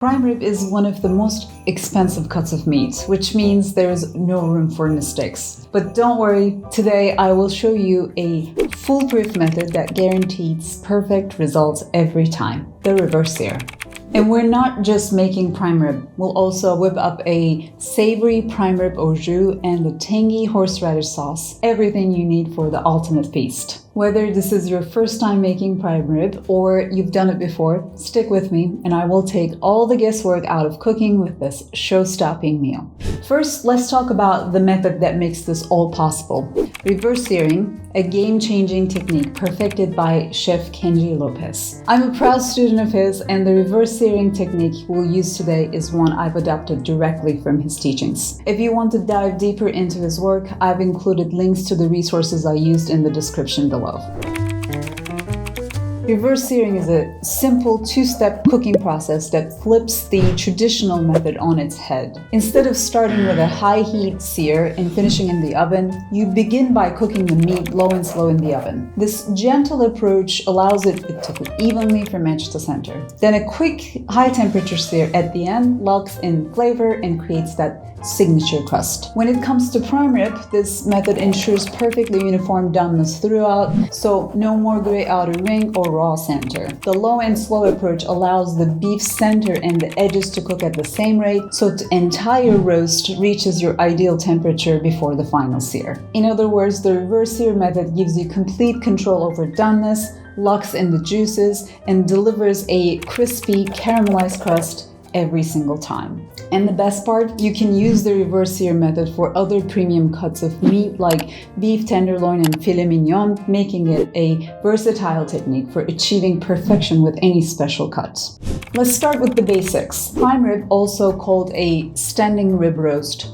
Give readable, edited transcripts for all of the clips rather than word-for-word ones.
Prime rib is one of the most expensive cuts of meat, which means there's no room for mistakes. But don't worry, today I will show you a foolproof method that guarantees perfect results every time, the reverse sear. And we're not just making prime rib, we'll also whip up a savory prime rib au jus and a tangy horseradish sauce, everything you need for the ultimate feast. Whether this is your first time making prime rib or you've done it before, stick with me and I will take all the guesswork out of cooking with this show-stopping meal. First, let's talk about the method that makes this all possible. Reverse searing, a game-changing technique perfected by Chef Kenji Lopez. I'm a proud student of his, and the reverse searing technique we'll use today is one I've adopted directly from his teachings. If you want to dive deeper into his work, I've included links to the resources I used in the description below. Reverse searing is a simple two-step cooking process that flips the traditional method on its head. Instead of starting with a high-heat sear and finishing in the oven, you begin by cooking the meat low and slow in the oven. This gentle approach allows it to cook evenly from edge to center. Then a quick high-temperature sear at the end locks in flavor and creates that signature crust. When it comes to prime rib, this method ensures perfectly uniform doneness throughout, so no more gray outer ring or raw center. The low and slow approach allows the beef center and the edges to cook at the same rate, so the entire roast reaches your ideal temperature before the final sear. In other words, the reverse sear method gives you complete control over doneness, locks in the juices, and delivers a crispy, caramelized crust every single time. And the best part, you can use the reverse sear method for other premium cuts of meat like beef tenderloin and filet mignon, making it a versatile technique for achieving perfection with any special cut. Let's start with the basics. Prime rib, also called a standing rib roast,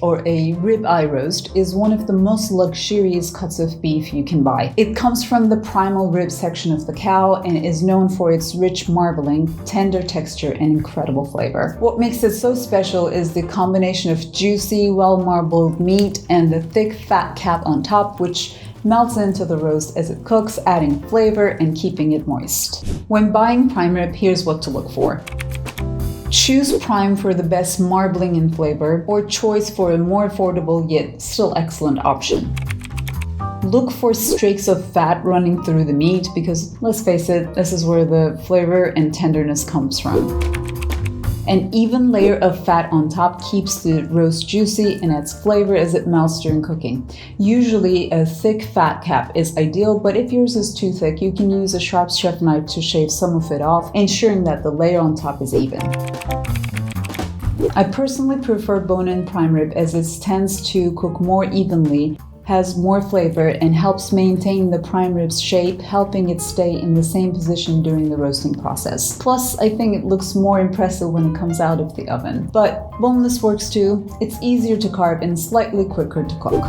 or a rib eye roast, is one of the most luxurious cuts of beef you can buy. It comes from the primal rib section of the cow and is known for its rich marbling, tender texture, and incredible flavor. What makes it so special is the combination of juicy, well-marbled meat and the thick fat cap on top, which melts into the roast as it cooks, adding flavor and keeping it moist. When buying prime rib, here's what to look for. Choose prime for the best marbling and flavor, or choice for a more affordable yet still excellent option. Look for streaks of fat running through the meat because, let's face it, this is where the flavor and tenderness comes from. An even layer of fat on top keeps the roast juicy and adds flavor as it melts during cooking. Usually a thick fat cap is ideal, but if yours is too thick, you can use a sharp chef knife to shave some of it off, ensuring that the layer on top is even. I personally prefer bone-in prime rib as it tends to cook more evenly, has more flavor, and helps maintain the prime rib's shape, helping it stay in the same position during the roasting process. Plus, I think it looks more impressive when it comes out of the oven. But boneless works too. It's easier to carve and slightly quicker to cook.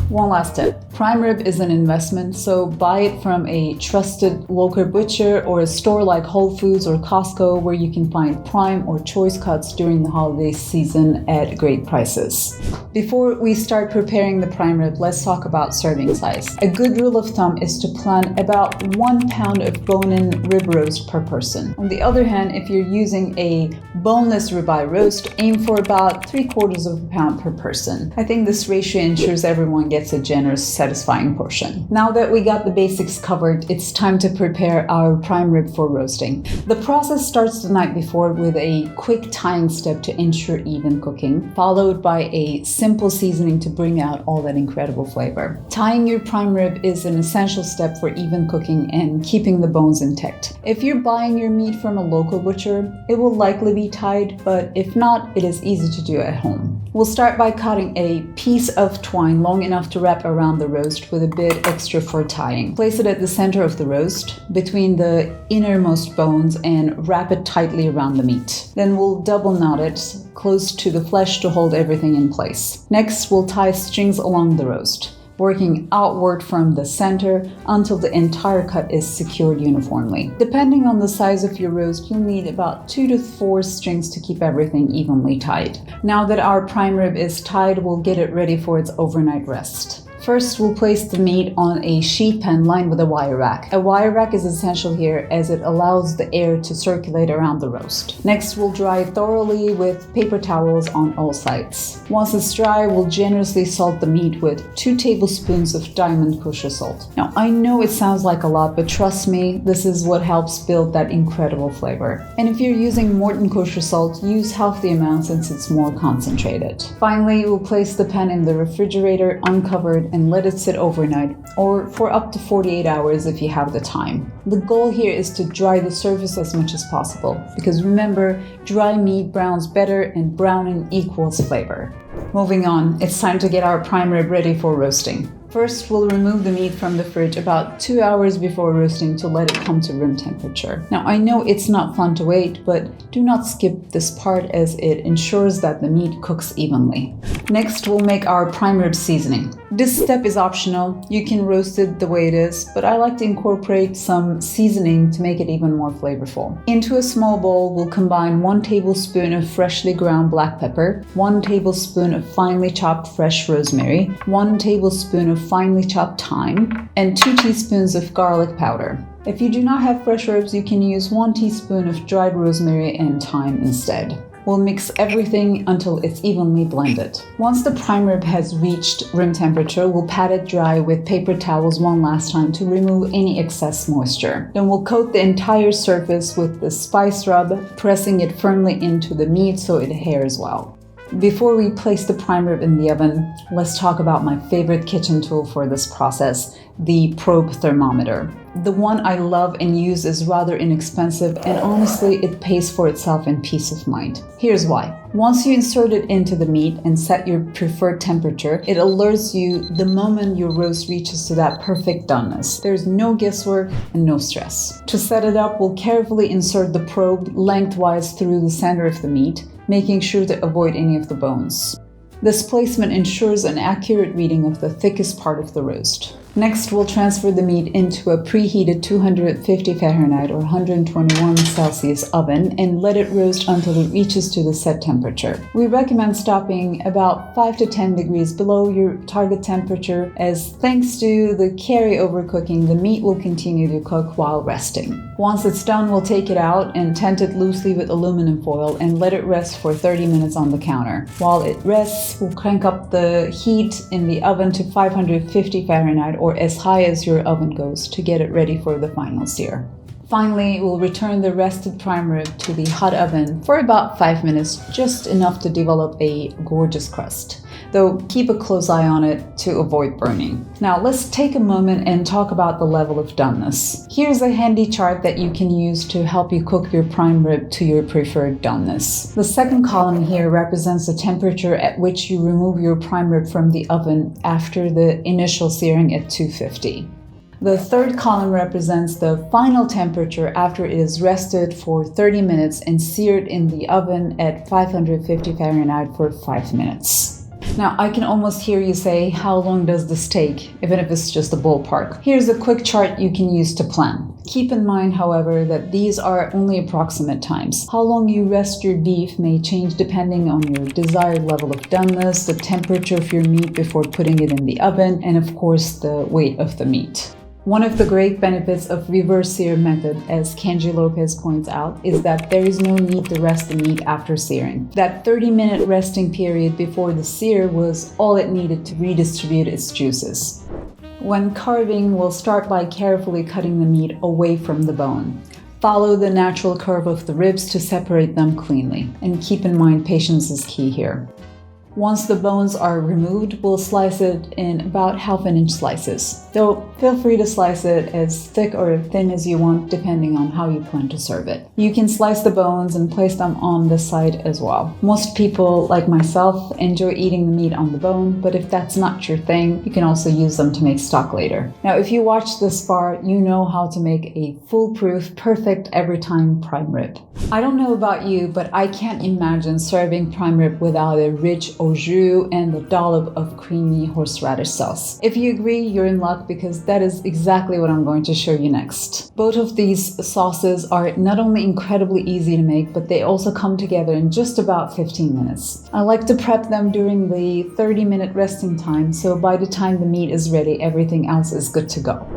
One last tip. Prime rib is an investment, so buy it from a trusted local butcher or a store like Whole Foods or Costco, where you can find prime or choice cuts during the holiday season at great prices. Before we start preparing the prime rib, let's talk about serving size. A good rule of thumb is to plan about 1 pound of bone-in rib roast per person. On the other hand, if you're using a boneless ribeye roast, aim for about 3/4 of a pound per person. I think this ratio ensures everyone gets a generous, satisfying portion. Now that we got the basics covered, it's time to prepare our prime rib for roasting. The process starts the night before with a quick tying step to ensure even cooking, followed by a simple seasoning to bring out all that incredible flavor. Tying your prime rib is an essential step for even cooking and keeping the bones intact. If you're buying your meat from a local butcher, it will likely be tied, but if not, it is easy to do at home. We'll start by cutting a piece of twine long enough to wrap around the roast with a bit extra for tying. Place it at the center of the roast, between the innermost bones, and wrap it tightly around the meat. Then we'll double knot it close to the flesh to hold everything in place. Next, we'll tie strings along the roast, working outward from the center until the entire cut is secured uniformly. Depending on the size of your roast, you'll need about 2 to 4 strings to keep everything evenly tied. Now that our prime rib is tied, we'll get it ready for its overnight rest. First, we'll place the meat on a sheet pan lined with a wire rack. A wire rack is essential here as it allows the air to circulate around the roast. Next, we'll dry it thoroughly with paper towels on all sides. Once it's dry, we'll generously salt the meat with 2 tablespoons of diamond kosher salt. Now, I know it sounds like a lot, but trust me, this is what helps build that incredible flavor. And if you're using Morton kosher salt, use half the amount since it's more concentrated. Finally, we'll place the pan in the refrigerator uncovered and let it sit overnight, or for up to 48 hours if you have the time. The goal here is to dry the surface as much as possible, because remember, dry meat browns better and browning equals flavor. Moving on, it's time to get our prime rib ready for roasting. First, we'll remove the meat from the fridge about 2 hours before roasting to let it come to room temperature. Now, I know it's not fun to wait, but do not skip this part as it ensures that the meat cooks evenly. Next, we'll make our prime rib seasoning. This step is optional. You can roast it the way it is, but I like to incorporate some seasoning to make it even more flavorful. Into a small bowl, we'll combine 1 tablespoon of freshly ground black pepper, 1 tablespoon of finely chopped fresh rosemary, 1 tablespoon of finely chopped thyme, and 2 teaspoons of garlic powder. If you do not have fresh herbs, you can use 1 teaspoon of dried rosemary and thyme instead. We'll mix everything until it's evenly blended. Once the prime rib has reached room temperature, we'll pat it dry with paper towels one last time to remove any excess moisture. Then we'll coat the entire surface with the spice rub, pressing it firmly into the meat so it adheres well. Before we place the prime rib in the oven, let's talk about my favorite kitchen tool for this process, the probe thermometer. The one I love and use is rather inexpensive, and honestly, it pays for itself in peace of mind. Here's why. Once you insert it into the meat and set your preferred temperature, it alerts you the moment your roast reaches to that perfect doneness. There's no guesswork and no stress. To set it up, we'll carefully insert the probe lengthwise through the center of the meat, making sure to avoid any of the bones. This placement ensures an accurate reading of the thickest part of the roast. Next, we'll transfer the meat into a preheated 250 Fahrenheit or 121 Celsius oven and let it roast until it reaches to the set temperature. We recommend stopping about 5 to 10 degrees below your target temperature, as thanks to the carryover cooking, the meat will continue to cook while resting. Once it's done, we'll take it out and tent it loosely with aluminum foil and let it rest for 30 minutes on the counter. While it rests, we'll crank up the heat in the oven to 550 Fahrenheit or as high as your oven goes to get it ready for the final sear. Finally, we'll return the rested prime rib to the hot oven for about 5 minutes, just enough to develop a gorgeous crust. Though keep a close eye on it to avoid burning. Now let's take a moment and talk about the level of doneness. Here's a handy chart that you can use to help you cook your prime rib to your preferred doneness. The second column here represents the temperature at which you remove your prime rib from the oven after the initial searing at 250. The third column represents the final temperature after it is rested for 30 minutes and seared in the oven at 550 Fahrenheit for 5 minutes. Now, I can almost hear you say, how long does this take, even if it's just a ballpark? Here's a quick chart you can use to plan. Keep in mind, however, that these are only approximate times. How long you rest your beef may change depending on your desired level of doneness, the temperature of your meat before putting it in the oven, and of course, the weight of the meat. One of the great benefits of reverse-sear method, as Kenji Lopez points out, is that there is no need to rest the meat after searing. That 30-minute resting period before the sear was all it needed to redistribute its juices. When carving, we'll start by carefully cutting the meat away from the bone. Follow the natural curve of the ribs to separate them cleanly, and keep in mind patience is key here. Once the bones are removed, we'll slice it in about 1/2 inch slices. Though feel free to slice it as thick or thin as you want, depending on how you plan to serve it. You can slice the bones and place them on the side as well. Most people, like myself, enjoy eating the meat on the bone, but if that's not your thing, you can also use them to make stock later. Now, if you watched this far, you know how to make a foolproof, perfect every time prime rib. I don't know about you, but I can't imagine serving prime rib without a rich, au jus and the dollop of creamy horseradish sauce. If you agree, you're in luck because that is exactly what I'm going to show you next. Both of these sauces are not only incredibly easy to make, but they also come together in just about 15 minutes. I like to prep them during the 30-minute resting time, so by the time the meat is ready, everything else is good to go.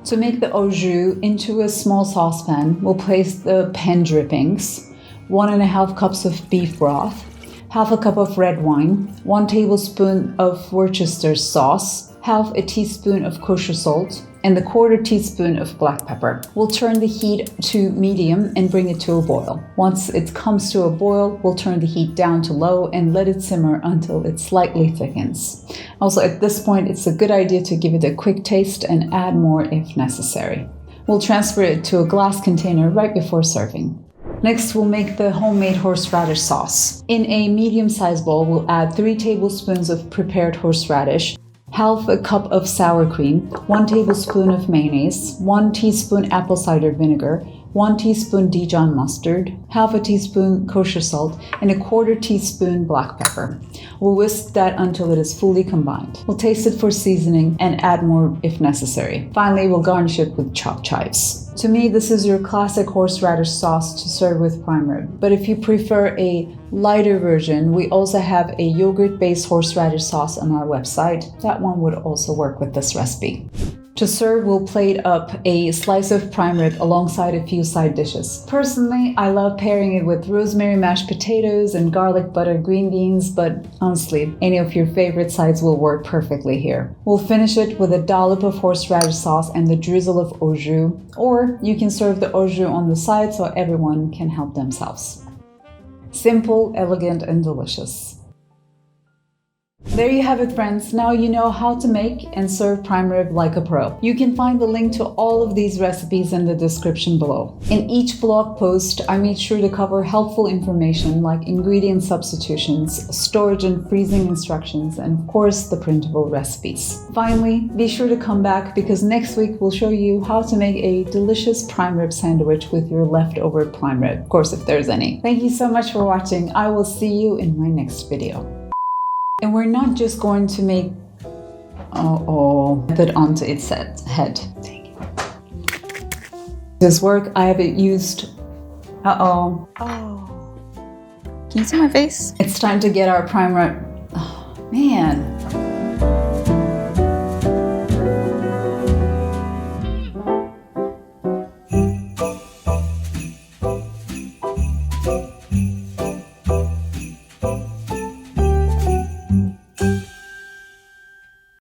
To make the au jus, into a small saucepan, we'll place the pan drippings, 1.5 cups of beef broth, half a cup of red wine, 1 tablespoon of Worcestershire sauce, half a teaspoon of kosher salt, and 1/4 teaspoon of black pepper. We'll turn the heat to medium and bring it to a boil. Once it comes to a boil, we'll turn the heat down to low and let it simmer until it slightly thickens. Also, at this point, it's a good idea to give it a quick taste and add more if necessary. We'll transfer it to a glass container right before serving. Next, we'll make the homemade horseradish sauce. In a medium-sized bowl, we'll add 3 tablespoons of prepared horseradish, half a cup of sour cream, 1 tablespoon of mayonnaise, 1 teaspoon apple cider vinegar, 1 teaspoon Dijon mustard, half a teaspoon kosher salt, and 1/4 teaspoon black pepper. We'll whisk that until it is fully combined. We'll taste it for seasoning and add more if necessary. Finally, we'll garnish it with chopped chives. To me, this is your classic horseradish sauce to serve with prime rib. But if you prefer a lighter version, we also have a yogurt-based horseradish sauce on our website. That one would also work with this recipe. To serve, we'll plate up a slice of prime rib alongside a few side dishes. Personally, I love pairing it with rosemary mashed potatoes and garlic butter green beans, but honestly, any of your favorite sides will work perfectly here. We'll finish it with a dollop of horseradish sauce and the drizzle of au jus, or you can serve the au jus on the side so everyone can help themselves. Simple, elegant, and delicious. There you have it, friends. Now you know how to make and serve prime rib like a pro. You can find the link to all of these recipes in the description below. In each blog post, I made sure to cover helpful information like ingredient substitutions, storage and freezing instructions, and of course, the printable recipes. Finally, be sure to come back because next week we'll show you how to make a delicious prime rib sandwich with your leftover prime rib, of course, if there's any. Thank you so much for watching. I will see you in my next video. And we're not just going to make it onto its head. This work I have used. Oh. Can you see my face? It's time to get our prime rib. Oh, man.